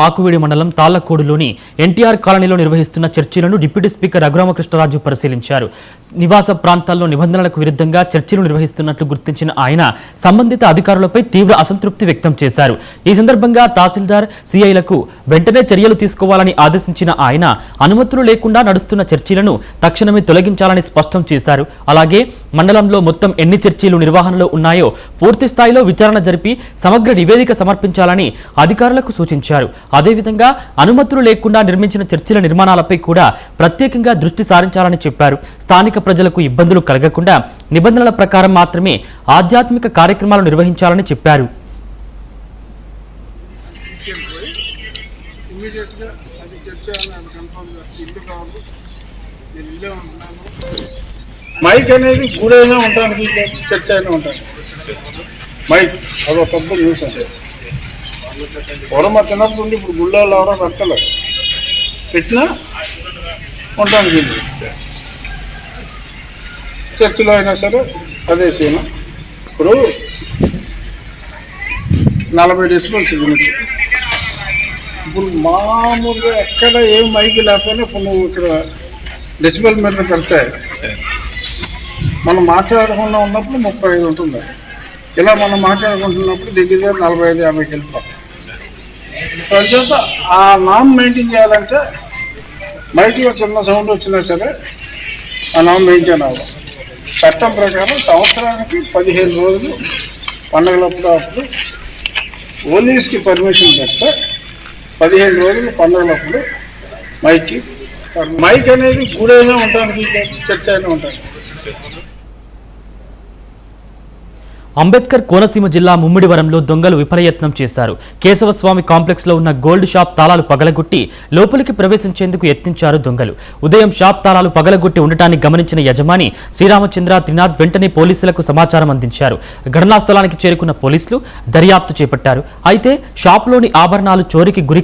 ఆకువీడి మండలం తాళ్లకోడులోని ఎన్టీఆర్ కాలనీలో నిర్వహిస్తున్న చర్చిలను డిప్యూటీ స్పీకర్ రఘురామకృష్ణరాజు పరిశీలించారు. నివాస ప్రాంతాల్లో నిబంధనలకు విరుద్ధంగా చర్చిలు నిర్వహిస్తున్నట్లు గుర్తించిన ఆయన సంబంధిత అధికారులపై తీవ్ర అసంతృప్తి వ్యక్తం చేశారు. ఈ సందర్భంగా తహసీల్దార్ సిఐలకు వెంటనే చర్యలు తీసుకోవాలని ఆదేశించిన ఆయన అనుమతులు లేకుండా నడుస్తున్న చర్చిలను తక్షణమే తొలగించాలని స్పష్టం చేశారు. అలాగే మండలంలో మొత్తం ఎన్ని చర్చిలు నిర్వహణలో ఉన్నాయో పూర్తి స్థాయిలో విచారణ జరిపి సమగ్ర నివేదిక సమర్పించాలని అధికారులకు సూచించారు. అదేవిధంగా అనుమతులు లేకుండా నిర్మించిన చర్చిల నిర్మాణాలపై కూడా ప్రత్యేకంగా దృష్టి సారించాలని చెప్పారు. స్థానిక ప్రజలకు ఇబ్బందులు కలగకుండా నిబంధనల ప్రకారం మాత్రమే ఆధ్యాత్మిక కార్యక్రమాలు నిర్వహించాలని చెప్పారు. మైక్ అనేది గుడైనా ఉండడానికి చర్చ అయినా ఉంటాను. మైక్ అదొక పెద్ద న్యూస్ అంటే పూర్వం మా చిన్నప్పుడు ఉండి ఇప్పుడు గుళ్ళలో ఎవరో పెట్టలేదు, పెట్టినా ఉండడానికి చర్చిలో అయినా సరే అదే సీను. ఇప్పుడు 40 డెసిబెల్స్ లిమిట్. ఇప్పుడు మామూలుగా ఎక్కడ ఏం మైక్ లేకపోయినా ఇప్పుడు నువ్వు ఇక్కడ డెసిబెల్ మీద పెడితే మనం మాట్లాడకుండా ఉన్నప్పుడు 35 ఉంటుంది. ఇలా మనం మాట్లాడుకుంటున్నప్పుడు దగ్గర 45-50కి వెళ్ళిపోతాం. ప్రజెంట్ ఆ నామ్ మెయింటైన్ చేయాలంటే మైక్లో చిన్న సౌండ్ వచ్చినా సరే ఆ నామ్ మెయింటైన్ అవ్వాలి. చట్టం ప్రకారం సంవత్సరానికి 15 రోజులు పండుగలప్పుడు అప్పుడు పోలీస్కి పర్మిషన్ పెడితే 15 రోజులు పండుగలప్పుడు మైక్ అనేది గుడైనా ఉండడానికి చర్చ అయినా ఉంటుంది. అంబేద్కర్ కోనసీమ జిల్లా ముమ్మిడివరంలో దొంగలు విఫలయత్నం చేశారు. కేశవస్వామి కాంప్లెక్స్ లో ఉన్న గోల్డ్ షాప్ తాళాలు పగలగొట్టి లోపలికి ప్రవేశించేందుకు యత్నించారు దొంగలు. ఉదయం షాప్ తాళాలు పగలగొట్టి ఉండటాన్ని గమనించిన యజమాని శ్రీరామచంద్ర త్రినాథ్ వెంటనే పోలీసులకు సమాచారం అందించారు. ఘటనా స్థలానికి చేరుకున్న పోలీసులు దర్యాప్తు చేపట్టారు. అయితే షాప్లోని ఆభరణాలు చోరీకి గురి